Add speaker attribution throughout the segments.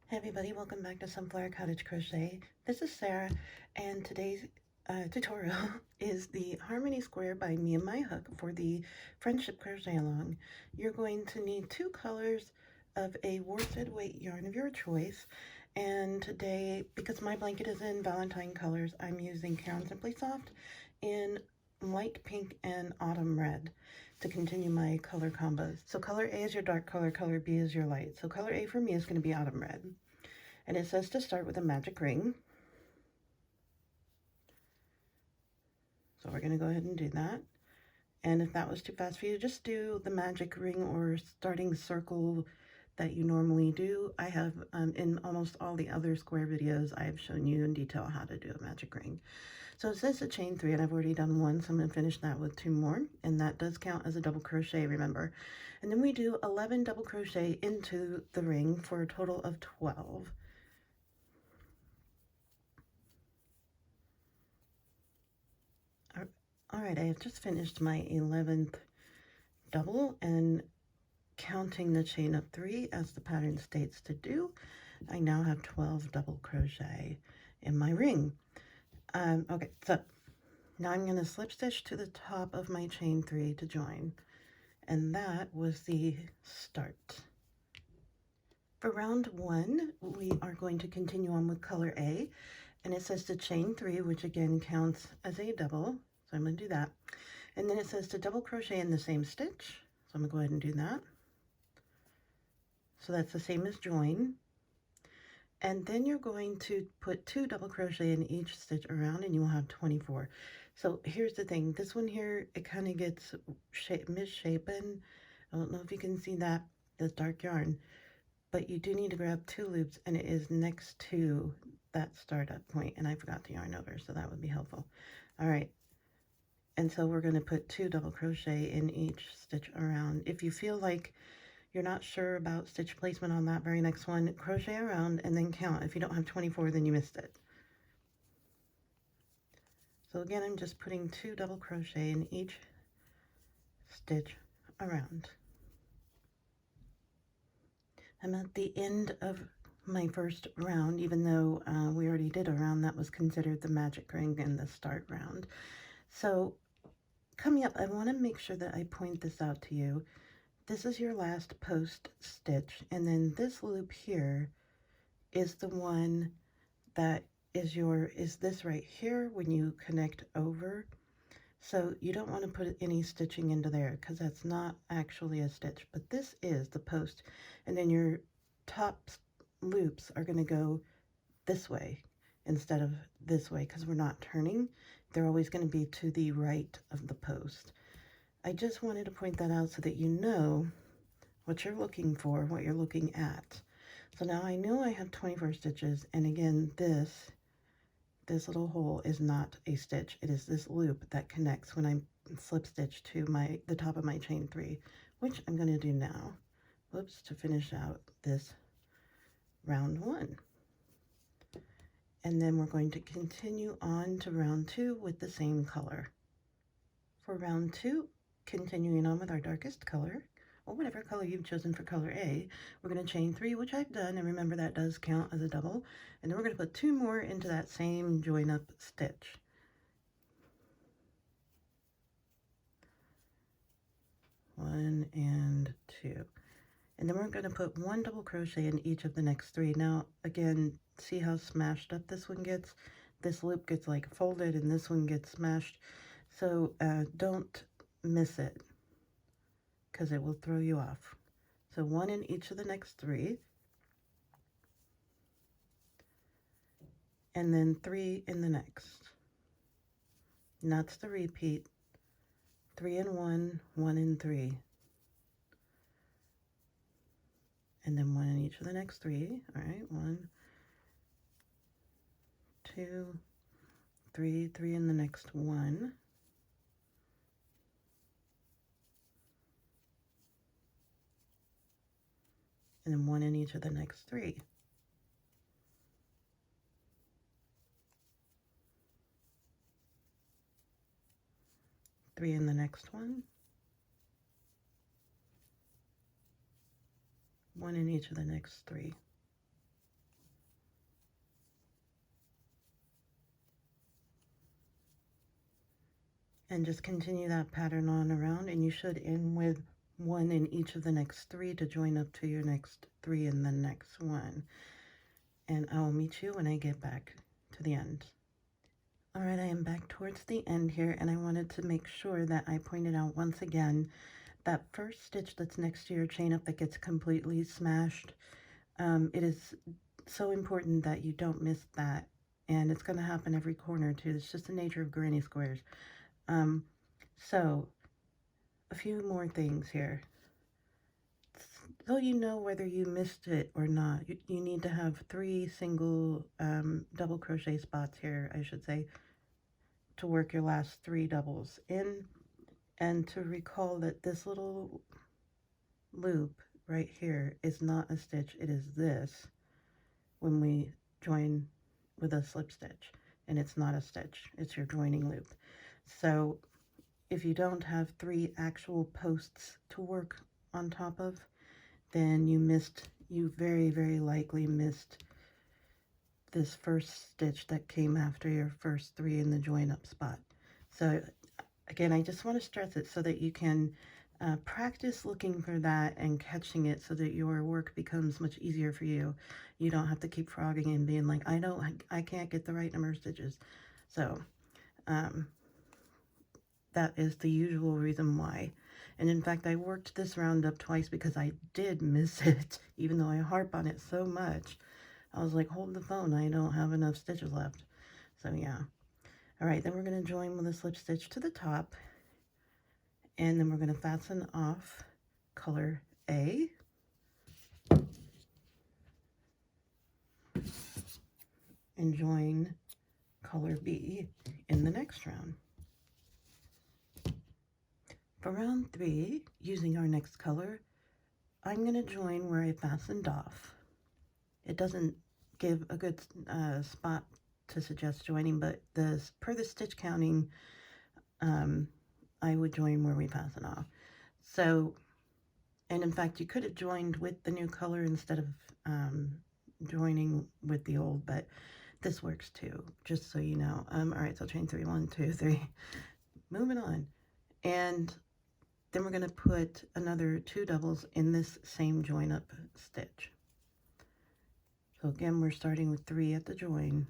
Speaker 1: Hey everybody, welcome back to Sunflower Cottage Crochet. This is Sarah, and today's tutorial is the Harmony Square by Me and My Hook for the Friendship Crochet Along. You're going to need 2 colors of a worsted weight yarn of your choice, and today, because my blanket is in Valentine colors, I'm using Caron Simply Soft in light pink and autumn red to continue my color combos. So color A is your dark color, color B is your light. So color A for me is going to be autumn red. And it says to start with a magic ring. So we're going to go ahead and do that. And if that was too fast for you, just do the magic ring or starting circle that you normally do. I have, in almost all the other square videos, I have shown you in detail how to do a magic ring. So it says to chain 3, and I've already done 1, so I'm going to finish that with 2 more. And that does count as a double crochet, remember. And then we do 11 double crochet into the ring for a total of 12. All right, I have just finished my 11th double, and counting the chain of 3 as the pattern states to do, I now have 12 double crochet in my ring. Okay, so now I'm going to slip stitch to the top of my chain 3 to join, and that was the start. For round 1, we are going to continue on with color A, and it says to chain 3, which again counts as a double, so I'm going to do that. And then it says to double crochet in the same stitch, so I'm going to go ahead and do that. So that's the same as join. And then you're going to put 2 double crochet in each stitch around, and you will have 24. So here's the thing, this one here, it kind of gets misshapen. I don't know if you can see that, this dark yarn, but you do need to grab 2 loops, and it is next to that startup point, and I forgot to yarn over, so that would be helpful. All right, and so we're going to put 2 double crochet in each stitch around. If you feel like you're not sure about stitch placement on that very next one, crochet around and then count. If you don't have 24, then you missed it. So again, I'm just putting 2 double crochet in each stitch around. I'm at the end of my first round, even though we already did a round that was considered the magic ring in the start round. So coming up, I want to make sure that I point this out to you. This is your last post stitch, and then this loop here is the one that is this right here when you connect over. So you don't want to put any stitching into there because that's not actually a stitch, but this is the post. And then your top loops are going to go this way instead of this way because we're not turning. They're always going to be to the right of the post. I just wanted to point that out so that you know what you're looking for, what you're looking at. So now I know I have 24 stitches, and again, this little hole is not a stitch. It is this loop that connects when I slip stitch to the top of my chain 3, which I'm going to do now. Whoops, to finish out this round 1. And then we're going to continue on to round 2 with the same color. For round 2, continuing on with our darkest color, or whatever color you've chosen for color A, we're going to chain 3, which I've done, and remember that does count as a double, and then we're going to put 2 more into that same join up stitch. One and 2. And then we're going to put 1 double crochet in each of the next 3. Now again, see how smashed up this one gets? This loop gets like folded and this one gets smashed. So don't miss it because it will throw you off. So 1 in each of the next 3. And then 3 in the next. And that's the repeat. 3 in 1, 1 in 3. And then 1 in each of the next 3. All right, 1, 2, 3, 3 in the next 1. And then 1 in each of the next 3. Three in the next one. 1 in each of the next 3. and just continue that pattern on around, and you should end with 1 in each of the next 3 to join up to your next 3 in the next one. And I will meet you when I get back to the end. All right, I am back towards the end here, and I wanted to make sure that I pointed out once again that first stitch that's next to your chain up that gets completely smashed. It is so important that you don't miss that, and it's going to happen every corner too. It's just the nature of granny squares. So a few more things here. So you know whether you missed it or not, you need to have 3 single double crochet spots here, I should say, to work your last 3 doubles in, and to recall that this little loop right here is not a stitch, it is this when we join with a slip stitch, and it's not a stitch, it's your joining loop. So if you don't have 3 actual posts to work on top of, then you very, very likely missed this first stitch that came after your first 3 in the join up spot. So again, I just want to stress it so that you can practice looking for that and catching it so that your work becomes much easier for you. You don't have to keep frogging and being like, I can't get the right number of stitches. So that is the usual reason why. And in fact, I worked this round up twice because I did miss it, even though I harp on it so much. I was like, hold the phone, I don't have enough stitches left. So yeah. All right, then we're going to join with a slip stitch to the top, and then we're going to fasten off color A, and join color B in the next round. For round 3, using our next color, I'm going to join where I fastened off. It doesn't give a good spot to suggest joining, but per the stitch counting, I would join where we fasten off. So, and in fact, you could have joined with the new color instead of joining with the old, but this works too, just so you know. All right, so chain 3, 1, 2, 3. Moving on. And then we're going to put another 2 doubles in this same join up stitch. So again, we're starting with 3 at the join.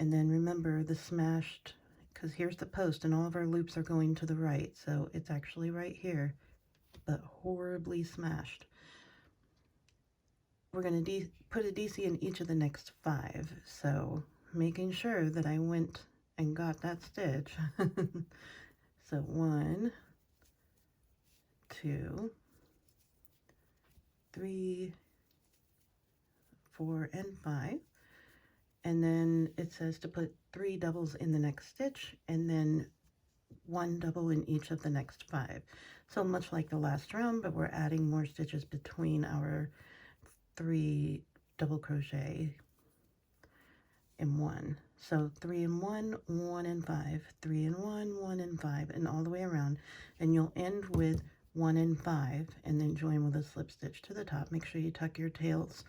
Speaker 1: And then remember the smashed, because here's the post and all of our loops are going to the right. So it's actually right here, but horribly smashed. We're going to put a DC in each of the next 5. So making sure that I went and got that stitch. So 1, 2, 3, 4, and 5. And then it says to put 3 doubles in the next stitch, and then 1 double in each of the next 5. So much like the last round, but we're adding more stitches between our 3 double crochet in 1. So 3 and 1, 1 and 5, 3 and 1, 1 and 5, and all the way around. And you'll end with 1 and 5, and then join with a slip stitch to the top. Make sure you tuck your tails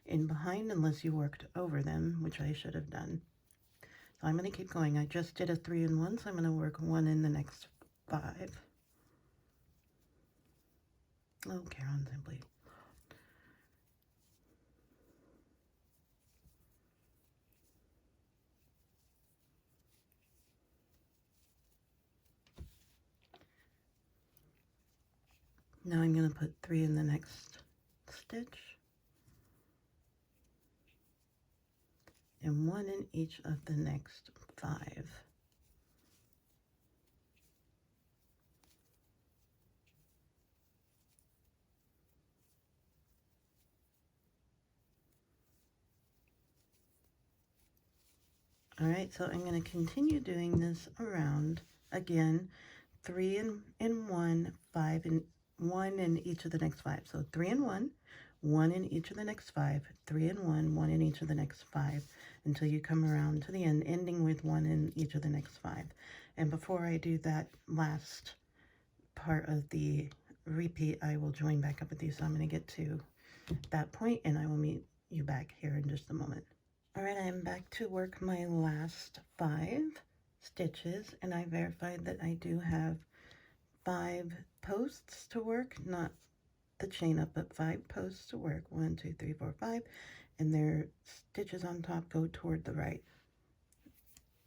Speaker 1: in behind unless you worked over them, which I should have done. So I'm going to keep going. I just did a 3 and 1, so I'm going to work 1 in the next 5. Oh, Caron Simply. Now I'm going to put 3 in the next stitch, and 1 in each of the next 5. All right, so I'm going to continue doing this around again, 3 and 1, 5 and 1 in each of the next 5. So 3 and 1, 1 in each of the next 5, 3 and 1, 1 in each of the next 5, until you come around to the end, ending with 1 in each of the next 5. And before I do that last part of the repeat, I will join back up with you. So I'm going to get to that point, and I will meet you back here in just a moment. All right, I'm back to work my last 5. stitches, and I verified that I do have 5 posts to work, not the chain up, but 5 posts to work. 1, 2, 3, 4, 5, and their stitches on top go toward the right.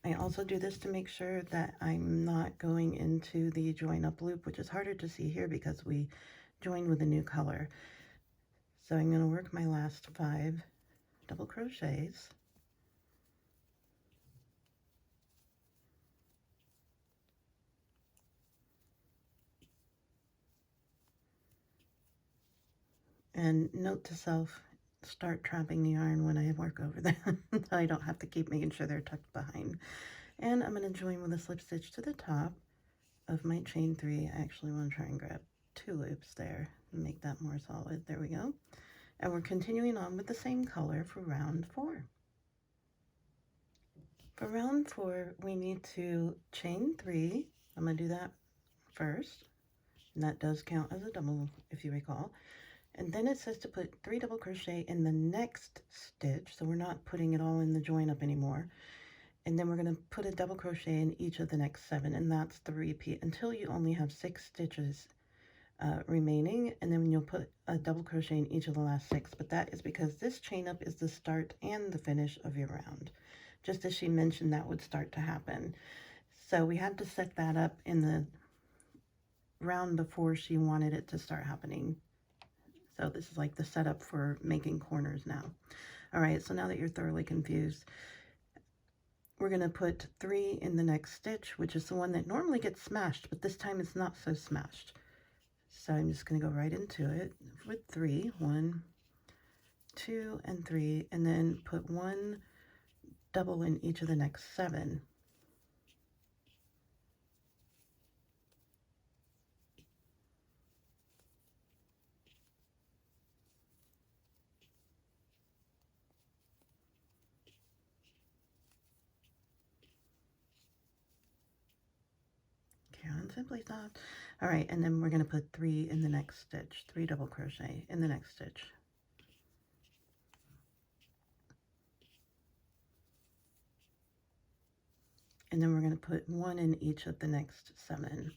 Speaker 1: I also do this to make sure that I'm not going into the join up loop, which is harder to see here because we joined with a new color. So I'm going to work my last 5 double crochets. And note to self, start trapping the yarn when I work over them, so I don't have to keep making sure they're tucked behind. And I'm going to join with a slip stitch to the top of my chain 3. I actually want to try and grab 2 loops there and make that more solid. There we go. And we're continuing on with the same color for round 4. For round 4, we need to chain 3. I'm going to do that first, and that does count as a double if you recall. And then it says to put 3 double crochet in the next stitch, so we're not putting it all in the join up anymore. And then we're going to put a double crochet in each of the next 7, and that's the repeat until you only have 6 stitches remaining, and then you'll put a double crochet in each of the last 6. But that is because this chain up is the start and the finish of your round. Just as she mentioned, that would start to happen. So we had to set that up in the round before she wanted it to start happening. So this is like the setup for making corners now. All right, so now that you're thoroughly confused, we're going to put 3 in the next stitch, which is the one that normally gets smashed, but this time it's not so smashed. So I'm just going to go right into it with 3. 1, 2, and 3, and then put 1 double in each of the next 7. On Simply Soft. All right, and then we're going to put 3 in the next stitch, 3 double crochet in the next stitch. And then we're going to put 1 in each of the next 7.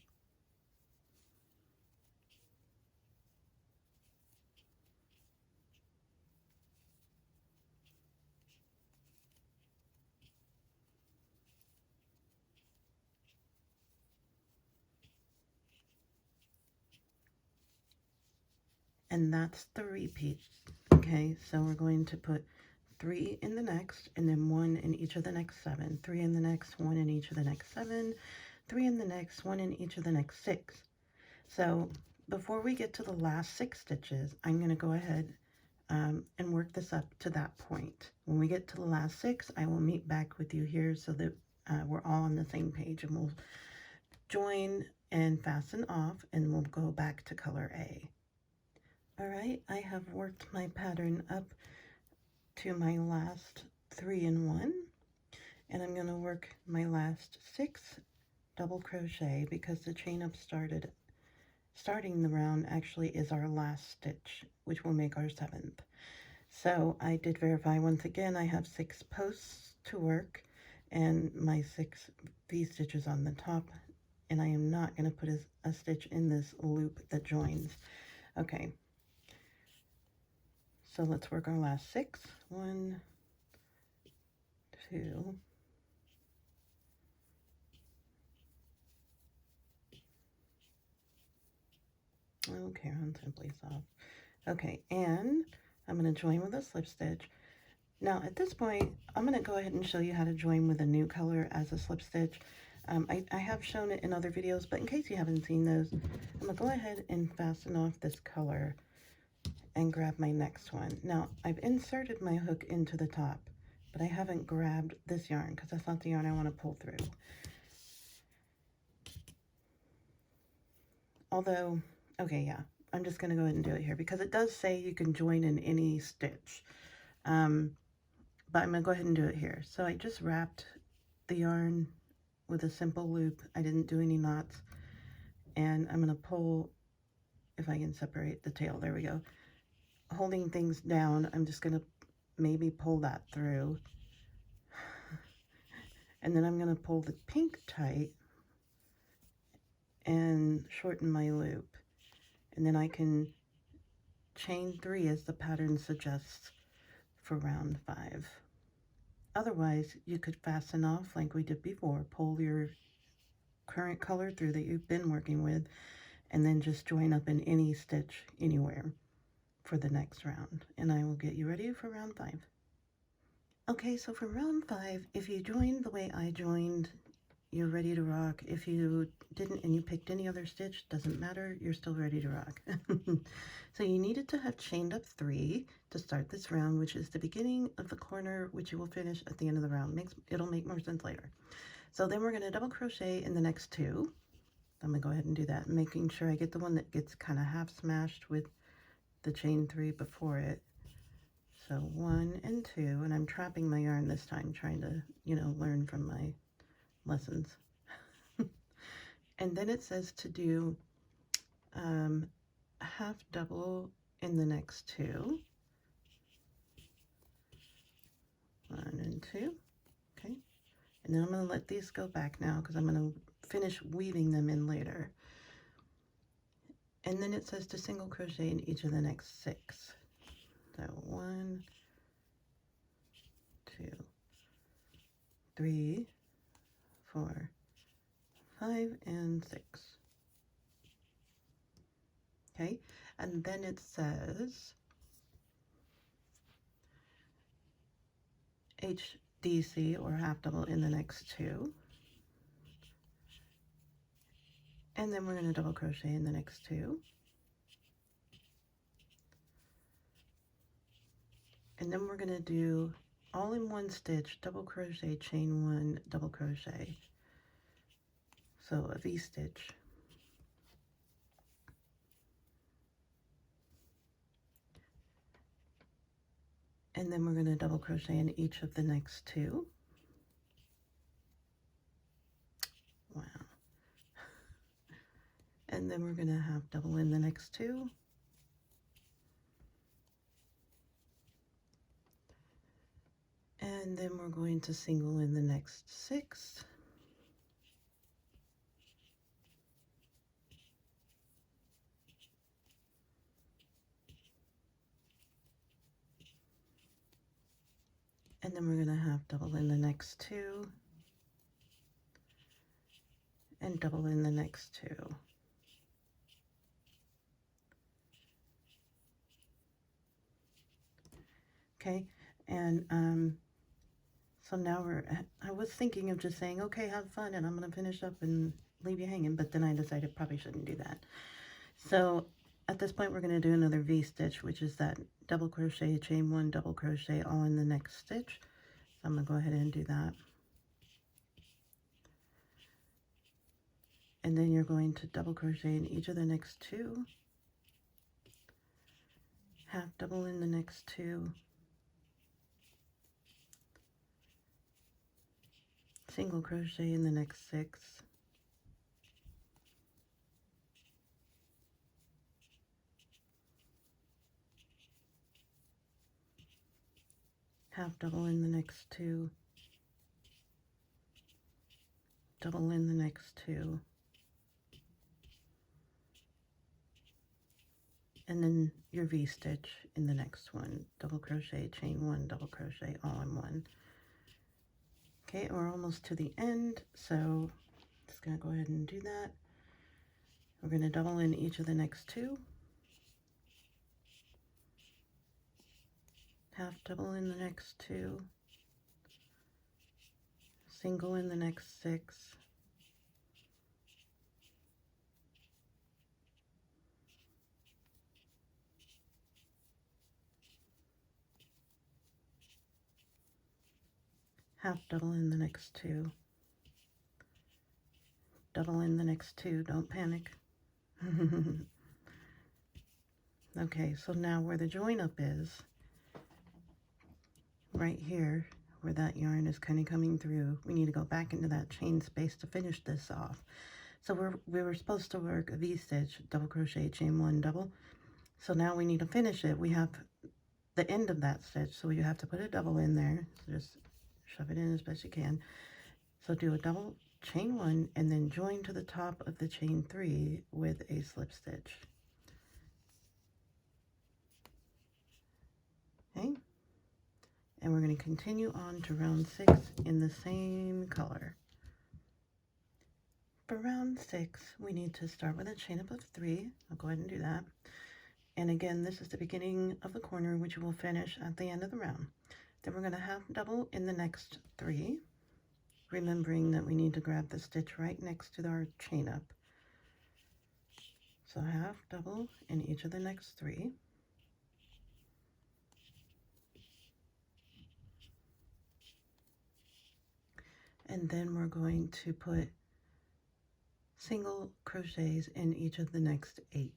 Speaker 1: And that's the repeat. Okay, so we're going to put 3 in the next, and then 1 in each of the next 7. 3 in the next, 1 in each of the next 7. 3 in the next, 1 in each of the next 6. So before we get to the last 6 stitches, I'm going to go ahead and work this up to that point. When we get to the last 6, I will meet back with you here so that we're all on the same page, and we'll join and fasten off, and we'll go back to color A. All right, I have worked my pattern up to my last 3 in 1, and I'm going to work my last 6 double crochet because the chain up starting the round actually is our last stitch, which will make our 7th. So I did verify once again. I have 6 posts to work and my 6 V-stitches on the top, and I am not going to put a stitch in this loop that joins. Okay, so let's work our last 6. 1, 2, okay, on Simply Soft. Okay, and I'm going to join with a slip stitch. Now at this point, I'm going to go ahead and show you how to join with a new color as a slip stitch. I have shown it in other videos, but in case you haven't seen those, I'm going to go ahead and fasten off this color and grab my next one. Now, I've inserted my hook into the top, but I haven't grabbed this yarn because that's not the yarn I want to pull through. Although, okay, yeah, I'm just going to go ahead and do it here because it does say you can join in any stitch. But I'm going to go ahead and do it here. So I just wrapped the yarn with a simple loop. I didn't do any knots. And I'm going to pull, if I can separate the tail, there we go. Holding things down, I'm just going to maybe pull that through. And then I'm going to pull the pink tight and shorten my loop. And then I can chain 3 as the pattern suggests for round 5. Otherwise, you could fasten off like we did before, pull your current color through that you've been working with, and then just join up in any stitch anywhere for the next round. And I will get you ready for round 5. Okay, so for round 5, if you joined the way I joined, you're ready to rock. If you didn't and you picked any other stitch, doesn't matter, you're still ready to rock. So you needed to have chained up 3 to start this round, which is the beginning of the corner, which you will finish at the end of the round. It'll make more sense later. So then we're going to double crochet in the next 2. I'm going to go ahead and do that, making sure I get the one that gets kind of half smashed with the chain 3 before it. So 1 and 2, and I'm trapping my yarn this time, trying to, learn from my lessons. And then it says to do half double in the next 2. 1 and 2. Okay. And then I'm going to let these go back now because I'm going to finish weaving them in later. And then it says to single crochet in each of the next 6. So 1, 2, 3, 4, 5, and 6. Okay, and then it says HDC or half double in the next 2. And then we're going to double crochet in the next 2. And then we're going to do all in one stitch, double crochet, chain 1, double crochet. So a V-stitch. And then we're going to double crochet in each of the next 2. Wow. And then we're going to have double in the next 2. And then we're going to single in the next 6. And then we're going to have double in the next 2 and double in the next 2. Okay, and so now I was thinking of just saying, okay, have fun, and I'm going to finish up and leave you hanging, but then I decided probably shouldn't do that. So at this point, we're going to do another V-stitch, which is that double crochet, chain 1, double crochet, all in the next stitch. So I'm going to go ahead and do that. And then you're going to double crochet in each of the next 2, half double in the next 2, single crochet in the next 6, half double in the next 2, double in the next 2, and then your V-stitch in the next one, double crochet, chain 1, double crochet, all in one. Okay, we're almost to the end, so just gonna go ahead and do that. We're gonna double in each of the next 2, half double in the next 2, single in the next 6, half double in the next 2, double in the next 2, don't panic. Okay, so now where the join up is, right here, where that yarn is kind of coming through, we need to go back into that chain space to finish this off. So we were supposed to work a V-stitch, double crochet, chain 1, double. So now we need to finish it. We have the end of that stitch, so you have to put a double in there. So just shove it in as best you can. So do a double chain 1 and then join to the top of the chain 3 with a slip stitch. Okay, and we're going to continue on to round 6 in the same color. For round 6, we need to start with a chain up of 3. I'll go ahead and do that. And again, this is the beginning of the corner, which will finish at the end of the round. Then we're going to half double in the next 3, remembering that we need to grab the stitch right next to our chain up. So half double in each of the next 3. And then we're going to put single crochets in each of the next 8.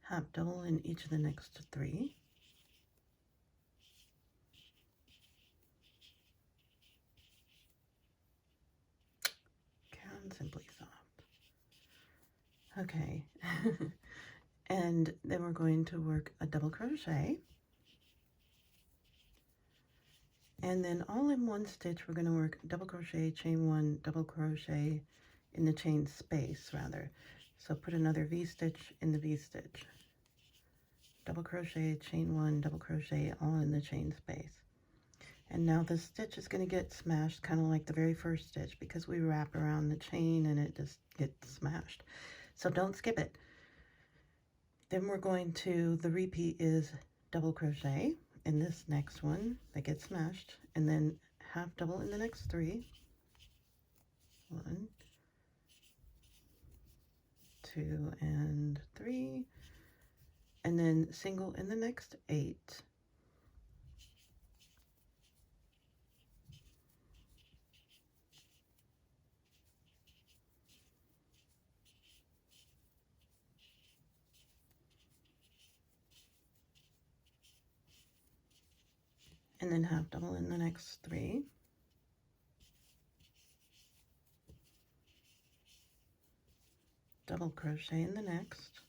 Speaker 1: Half double in each of the next 3. Karen Simply Soft. Okay. And then we're going to work a double crochet. And then all in one stitch, we're going to work double crochet, chain 1, double crochet in the chain space rather. So put another V-stitch in the V-stitch. Double crochet, chain 1, double crochet, all in the chain space. And now the stitch is going to get smashed kind of like the very first stitch because we wrap around the chain and it just gets smashed. So don't skip it. Then we're going to, the repeat is double crochet in this next one that gets smashed, and then half double in the next 3. 1, 2, and 3. And then single in the next 8. And then half double in the next 3. Double crochet in the next,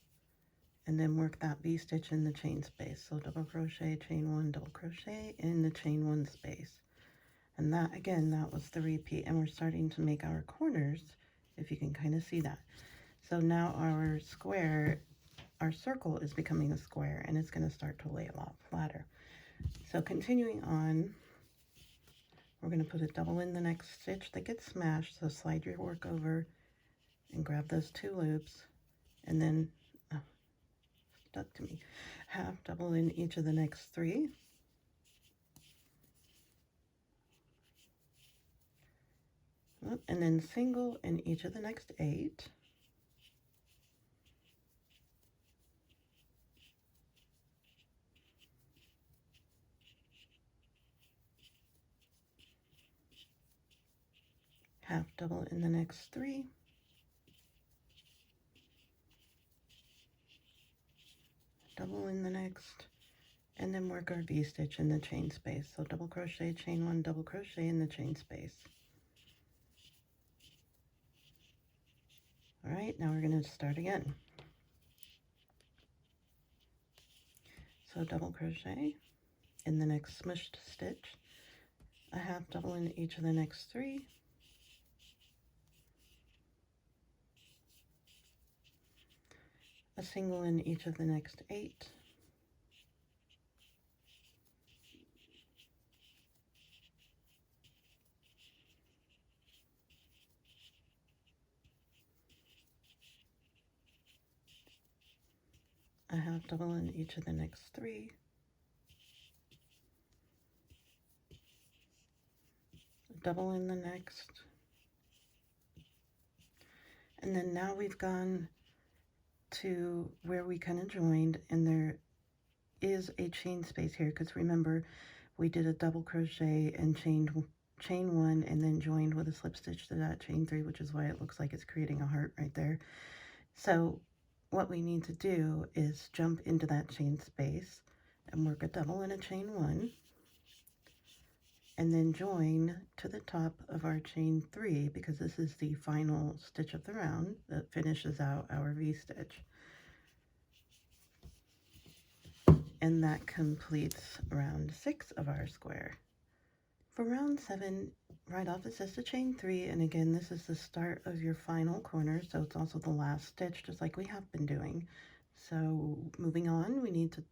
Speaker 1: and then work that V-stitch in the chain space. So double crochet, chain 1, double crochet in the chain 1 space. And that, again, that was the repeat. And we're starting to make our corners, if you can kind of see that. So now our square, our circle is becoming a square, and it's going to start to lay a lot flatter. So continuing on, we're going to put a double in the next stitch that gets smashed. So slide your work over and grab those 2 loops, and then stuck to me, half double in each of the next 3. And then single in each of the next 8. Half double in the next 3. Double in the next, and then work our V-stitch in the chain space. So double crochet, chain 1, double crochet in the chain space. All right, now we're going to start again. So double crochet in the next smushed stitch, a half double in each of the next 3. A single in each of the next 8. A half double in each of the next 3. A double in the next. And then now we've gone to where we kind of joined, and there is a chain space here because remember we did a double crochet and chain 1 and then joined with a slip stitch to that chain 3, which is why it looks like it's creating a heart right there. So what we need to do is jump into that chain space and work a double and a chain 1, and then join to the top of our chain 3, because this is the final stitch of the round that finishes out our V-stitch. And that completes round 6 of our square. For round 7, right off it says to chain 3, and again this is the start of your final corner, so it's also the last stitch, just like we have been doing. So moving on, we need to,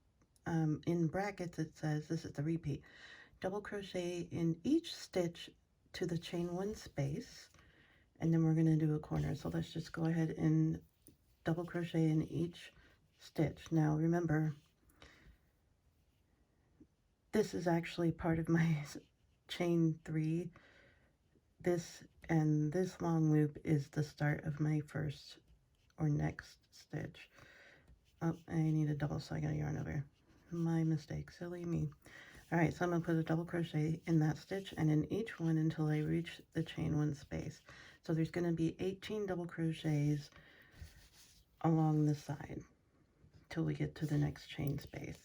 Speaker 1: in brackets it says, this is the repeat, double crochet in each stitch to the chain 1 space, and then we're going to do a corner. So let's just go ahead and double crochet in each stitch. Now remember, this is actually part of my chain 3. This and this long loop is the start of my first or next stitch. Oh, I need a double, so I got to yarn over. My mistake, silly me. All right, so I'm going to put a double crochet in that stitch and in each one until I reach the chain 1 space. So there's going to be 18 double crochets along the side till we get to the next chain space.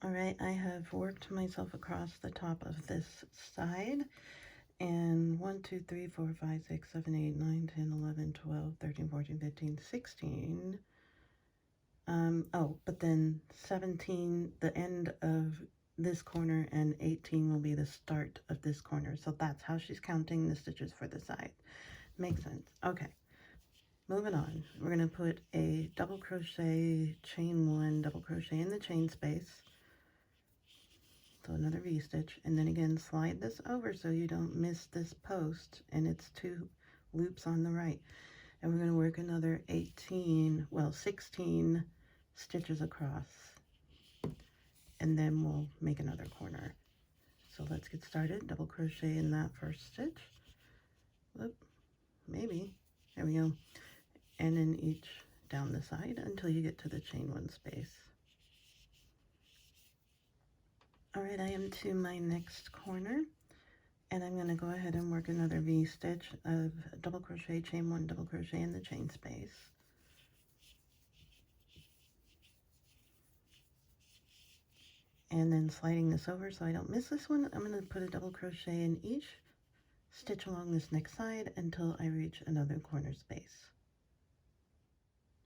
Speaker 1: All right, I have worked myself across the top of this side, and 1, 2, 3, 4, 5, 6, 7, 8, 9, 10, 11, 12, 13, 14, 15, 16. Oh, but then 17, the end of this corner, and 18 will be the start of this corner. So that's how she's counting the stitches for the side. Makes sense. Okay, moving on. We're going to put a double crochet, chain 1, double crochet in the chain space. So another V-stitch, and then again slide this over so you don't miss this post, and it's 2 loops on the right. And we're going to work another 16 stitches across, and then we'll make another corner. So let's get started. Double crochet in that first stitch. Whoop, maybe. There we go. And in each down the side until you get to the chain 1 space. All right, I am to my next corner, and I'm going to go ahead and work another V-stitch of double crochet, chain 1, double crochet in the chain space. And then sliding this over so I don't miss this one, I'm going to put a double crochet in each stitch along this next side until I reach another corner space.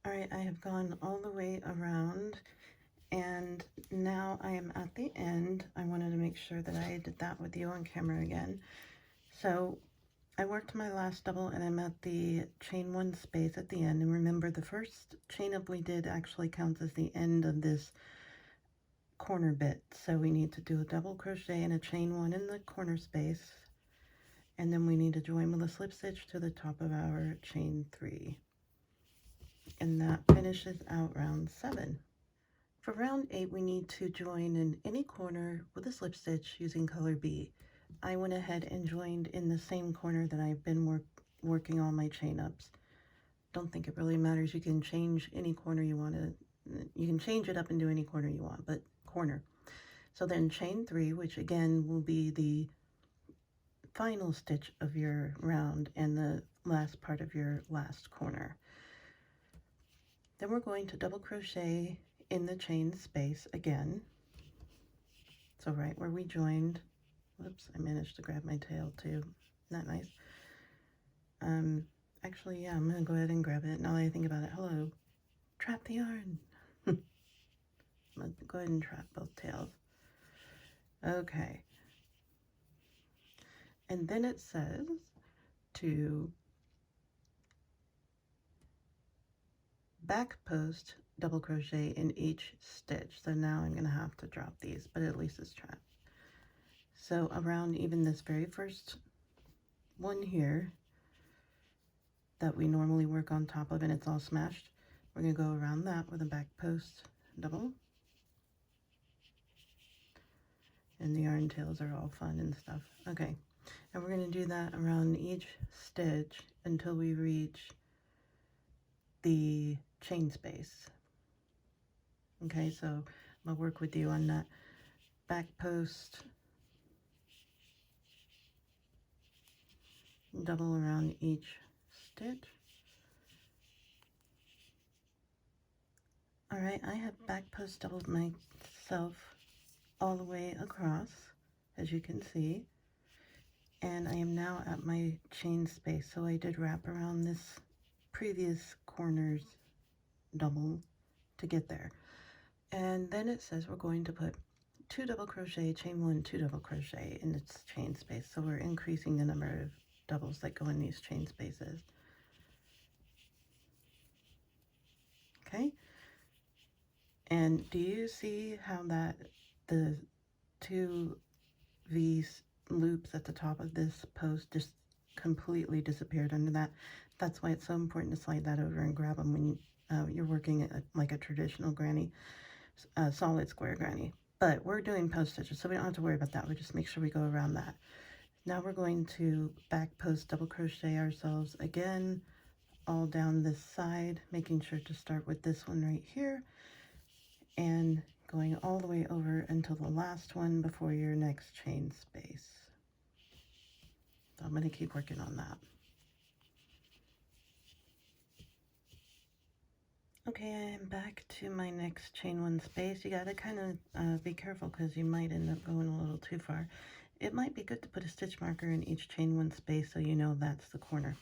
Speaker 1: All right, I have gone all the way around, and now I am at the end. I wanted to make sure that I did that with you on camera again. So I worked my last double, and I'm at the chain 1 space at the end. And remember, the first chain up we did actually counts as the end of this corner bit. So we need to do a double crochet and a chain 1 in the corner space, and then we need to join with a slip stitch to the top of our chain 3. And that finishes out round 7. For round 8, we need to join in any corner with a slip stitch using color B. I went ahead and joined in the same corner that I've been working all my chain ups. Don't think it really matters. You can change any corner you want to. You can change it up and do any corner you want, but corner. So then chain 3, which again will be the final stitch of your round and the last part of your last corner. Then we're going to double crochet in the chain space again. So right where we joined, whoops, I managed to grab my tail too. Not nice. Actually, yeah, I'm gonna go ahead and grab it now that I think about it. Hello, trap the yarn. I'm gonna go ahead and trap both tails. Okay. And then it says to back post double crochet in each stitch. So now I'm going to have to drop these, but at least it's trapped. So around even this very first one here that we normally work on top of, and it's all smashed, we're going to go around that with a back post double. And the yarn tails are all fun and stuff. Okay, and we're going to do that around each stitch until we reach the chain space. Okay, so I'm going to work with you on that back post double around each stitch, All right, I have back post doubled myself all the way across, as you can see, and I am now at my chain space. So I did wrap around this previous corner's double to get there. And then it says we're going to put 2 double crochet, chain 1, 2 double crochet in its chain space. So we're increasing the number of doubles that go in these chain spaces. Okay, and do you see how that the 2 V loops at the top of this post just completely disappeared under that? That's why it's so important to slide that over and grab them when you're working like a traditional granny, solid square granny. But we're doing post stitches, so we don't have to worry about that. We just make sure we go around that. Now we're going to back post double crochet ourselves again all down this side, making sure to start with this one right here and going all the way over until the last one before your next chain space. So I'm going to keep working on that. Okay, I am back to my next chain 1 space. You got to kind of be careful because you might end up going a little too far. It might be good to put a stitch marker in each chain 1 space so you know that's the corner.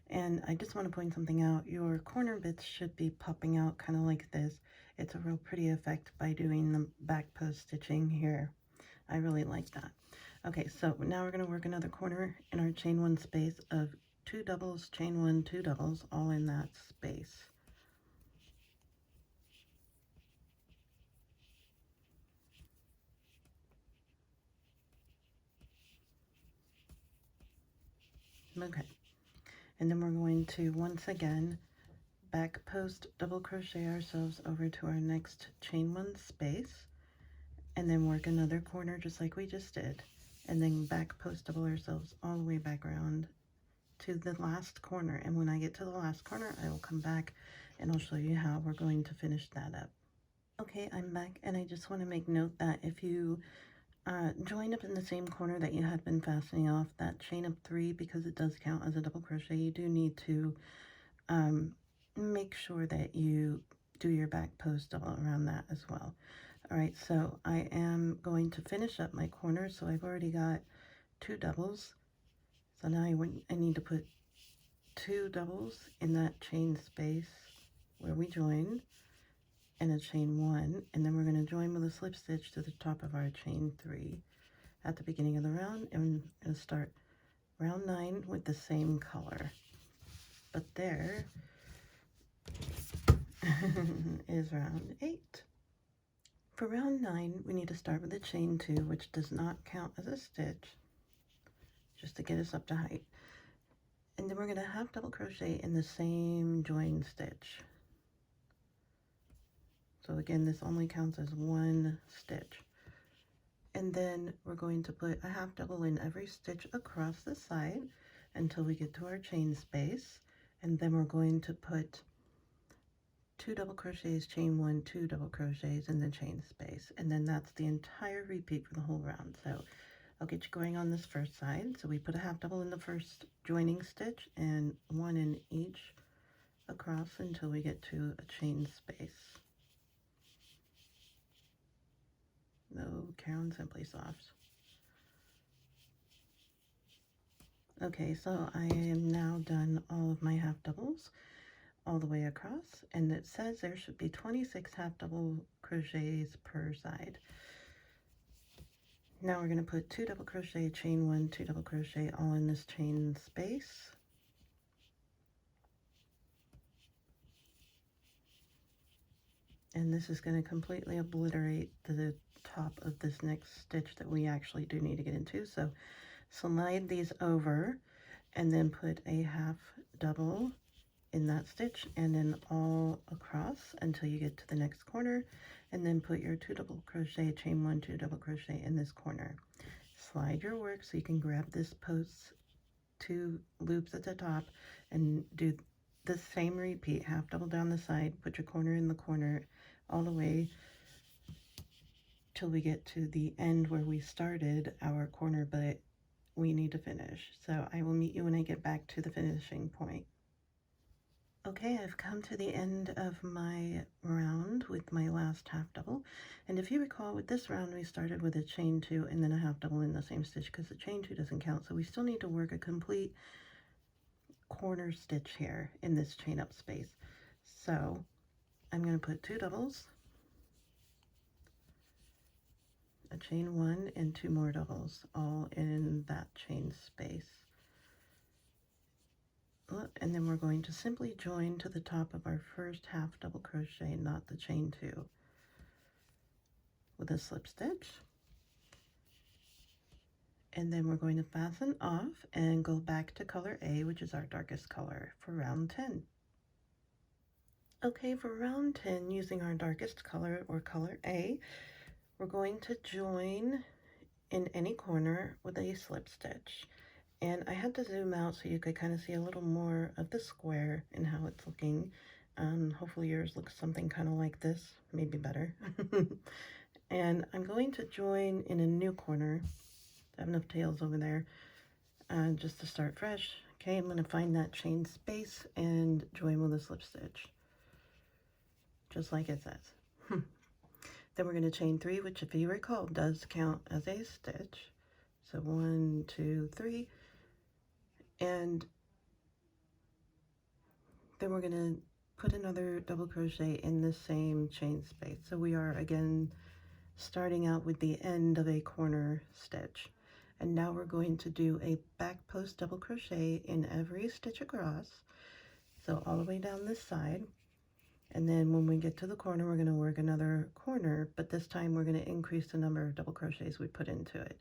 Speaker 1: And I just want to point something out. Your corner bits should be popping out kind of like this. It's a real pretty effect by doing the back post stitching here. I really like that. Okay, so now we're going to work another corner in our chain 1 space of 2 doubles, chain 1, 2 doubles, all in that space. Okay, and then we're going to once again back post double crochet ourselves over to our next chain 1 space, and then work another corner just like we just did, and then back post double ourselves all the way back around to the last corner. And when I get to the last corner, I will come back and I'll show you how we're going to finish that up. Okay, I'm back, and I just want to make note that if you join up in the same corner that you had been fastening off, that chain up 3, because it does count as a double crochet, you do need to make sure that you do your back post double around that as well. All right, so I am going to finish up my corner. So I've already got 2 doubles. So now I need to put 2 doubles in that chain space where we joined, and a chain 1, and then we're going to join with a slip stitch to the top of our chain 3 at the beginning of the round, and start round 9 with the same color. But there is round 8. For round 9, we need to start with a chain 2, which does not count as a stitch, just to get us up to height. And then we're going to half double crochet in the same join stitch. So again, this only counts as 1 stitch. And then we're going to put a half double in every stitch across the side until we get to our chain space. And then we're going to put 2 double crochets, chain 1, 2 double crochets in the chain space. And then that's the entire repeat for the whole round. So I'll get you going on this first side. So we put a half double in the first joining stitch and 1 in each across until we get to a chain space. No, Caron Simply Soft. Okay, so I am now done all of my half doubles all the way across, and it says there should be 26 half double crochets per side. Now we're going to put 2 double crochet, chain 1, 2 double crochet all in this chain space. And this is going to completely obliterate the top of this next stitch that we actually do need to get into. So slide these over and then put a half double in that stitch and then all across until you get to the next corner, and then put your 2 double crochet, chain 1, 2 double crochet in this corner. Slide your work so you can grab this post 2 loops at the top and do the same repeat, half double down the side, put your corner in the corner all the way till we get to the end where we started our corner, but we need to finish. So I will meet you when I get back to the finishing point. Okay, I've come to the end of my round with my last half double, and if you recall, with this round we started with a chain 2 and then a half double in the same stitch because the chain 2 doesn't count, so we still need to work a complete corner stitch here in this chain up space. So I'm going to put 2 doubles, a chain 1 and 2 more doubles all in that chain space. And then we're going to simply join to the top of our first half double crochet, not the chain 2, with a slip stitch. And then we're going to fasten off and go back to color A, which is our darkest color, for round 10. Okay, for round 10, using our darkest color, or color A, we're going to join in any corner with a slip stitch. And I had to zoom out so you could kind of see a little more of the square and how it's looking. Hopefully yours looks something kind of like this, maybe better. And I'm going to join in a new corner. I have enough tails over there just to start fresh. Okay, I'm going to find that chain space and join with a slip stitch, just like it says. Then we're going to chain 3, which if you recall does count as a stitch. So 1, 2, 3, and then we're going to put another double crochet in the same chain space. So we are again starting out with the end of a corner stitch. And now we're going to do a back post double crochet in every stitch across. So all the way down this side. And then when we get to the corner, we're going to work another corner, but this time we're going to increase the number of double crochets we put into it.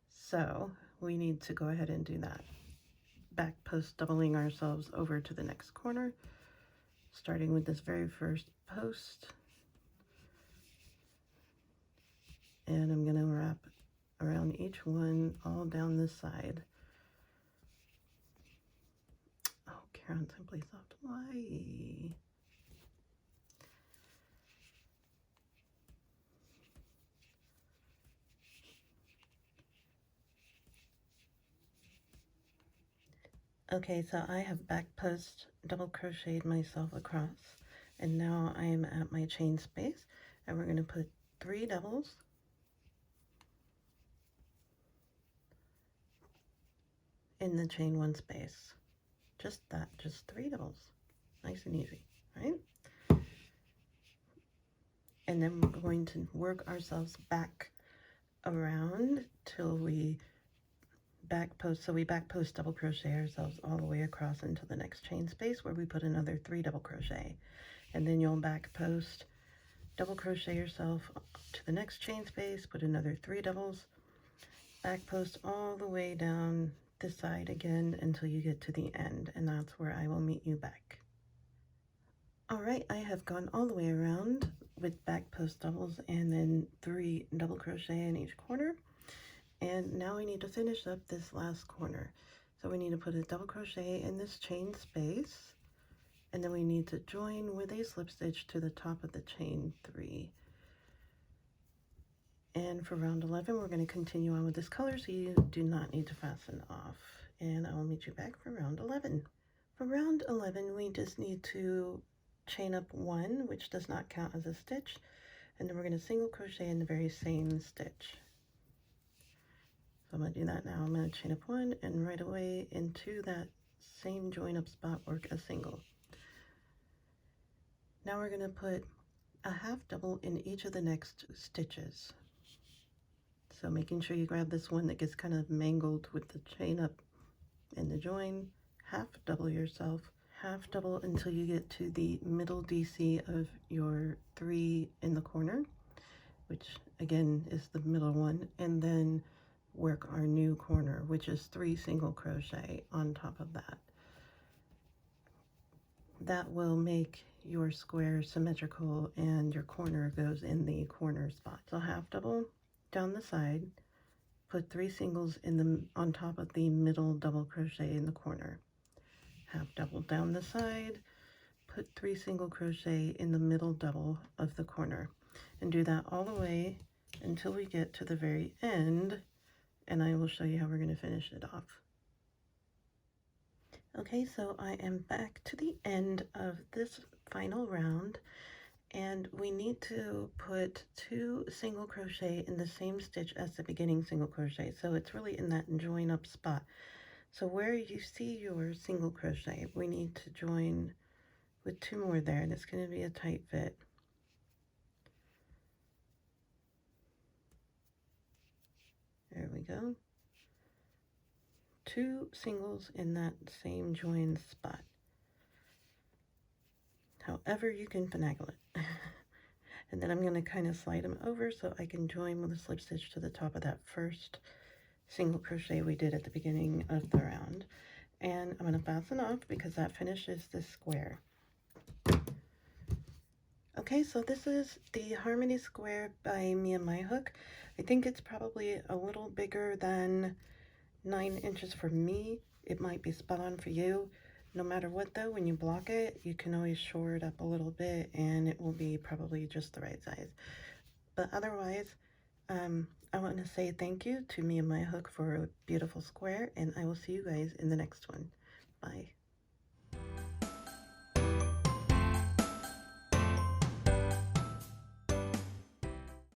Speaker 1: So we need to go ahead and do that. Back post doubling ourselves over to the next corner, starting with this very first post. And I'm going to wrap around each one all down this side. Oh, Karen, Simply Soft, why? Okay, so I have back post double crocheted myself across, and now I am at my chain space, and we're going to put 3 doubles in the chain 1 space. Just that, just 3 doubles. Nice and easy, right? And then we're going to work ourselves back around till we back post. So we back post double crochet ourselves all the way across into the next chain space where we put another 3 double crochet. And then you'll back post double crochet yourself to the next chain space, put another 3 doubles, back post all the way down this side again until you get to the end, and that's where I will meet you back. All right, I have gone all the way around with back post doubles and then 3 double crochet in each corner, and now we need to finish up this last corner. So we need to put a double crochet in this chain space, and then we need to join with a slip stitch to the top of the chain 3. And for round 11, we're going to continue on with this color, so you do not need to fasten off. And I will meet you back for round 11. For round 11, we just need to chain up 1, which does not count as a stitch, and then we're going to single crochet in the very same stitch. So I'm going to do that now. I'm going to chain up 1, and right away into that same join up spot, work a single. Now we're going to put a half double in each of the next stitches. So making sure you grab this one that gets kind of mangled with the chain up in the join, half double yourself, half double until you get to the middle DC of your 3 in the corner, which again is the middle one, and then work our new corner, which is 3 single crochet on top of that. That will make your square symmetrical and your corner goes in the corner spot. So half double down the side, put 3 singles in the on top of the middle double crochet in the corner, half double down the side, put 3 single crochet in the middle double of the corner, and do that all the way until we get to the very end, and I will show you how we're going to finish it off. Okay, so I am back to the end of this final round, and we need to put 2 single crochet in the same stitch as the beginning single crochet, so it's really in that join up spot. So where you see your single crochet, we need to join with 2 more there, and it's going to be a tight fit. There we go. 2 singles in that same join spot. However you can finagle it. And then I'm going to kind of slide them over so I can join with a slip stitch to the top of that first single crochet we did at the beginning of the round. And I'm going to fasten off because that finishes this square. Okay, so this is the Harmony Square by Mia My Hook. I think it's probably a little bigger than 9 inches for me. It might be spot on for you. No matter what though, when you block it, you can always shore it up a little bit and it will be probably just the right size. But otherwise, I want to say thank you to Mia My Hook for a beautiful square, and I will see you guys in the next one.